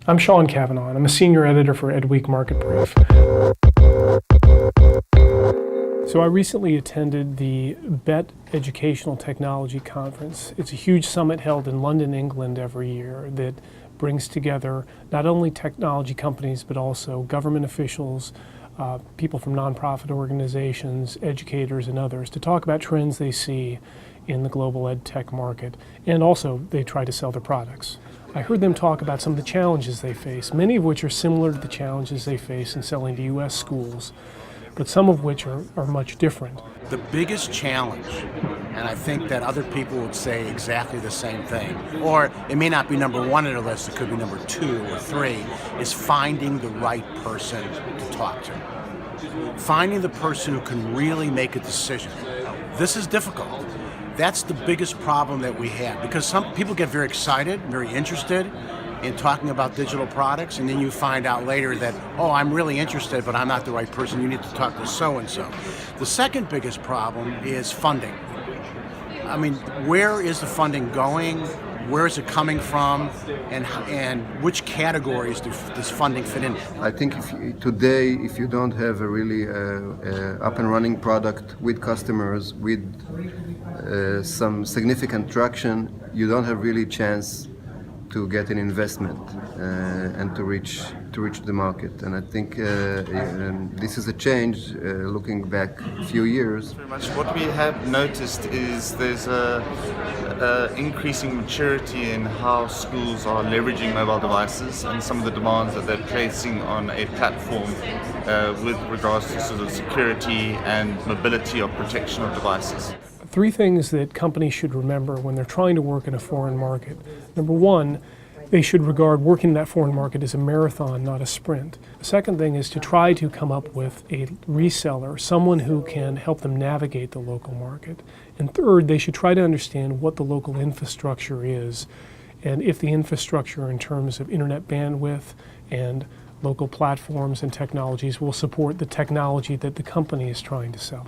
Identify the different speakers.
Speaker 1: I'm Sean Cavanagh, and I'm a senior editor for EdWeek Market Brief. So I recently attended the BET Educational Technology Conference. It's a huge summit held in London, England every year that brings together not only technology companies but also government officials, people from nonprofit organizations, educators, and others to talk about trends they see in the global EdTech market, and also they try to sell their products. I heard them talk about some of the challenges they face, many of which are similar to the challenges they face in selling to U.S. schools, but some of which are much different.
Speaker 2: The biggest challenge, and I think that other people would say exactly the same thing, or it may not be number one on their list, it could be number 2 or 3, is finding the right person to talk to. Finding the person who can really make a decision. This is difficult. That's the biggest problem that we have, because some people get very excited, very interested in talking about digital products, and then you find out later that, oh, I'm really interested, but I'm not the right person. You need to talk to so-and-so. The second biggest problem is funding. I mean, where is the funding going? Where is it coming from? And which categories does funding fit in?
Speaker 3: I think today, if you don't have a really up and running product with customers, with some significant traction, you don't have really chance to get an investment and to reach the market. And I think this is a change looking back a few years.
Speaker 4: Very much. What we have noticed is there's a increasing maturity in how schools are leveraging mobile devices and some of the demands that they're placing on a platform with regards to sort of security and mobility or protection of devices.
Speaker 1: 3 things that companies should remember when they're trying to work in a foreign market. Number 1, they should regard working in that foreign market as a marathon, not a sprint. The second thing is to try to come up with a reseller, someone who can help them navigate the local market. And third, they should try to understand what the local infrastructure is, and if the infrastructure in terms of internet bandwidth and local platforms and technologies will support the technology that the company is trying to sell.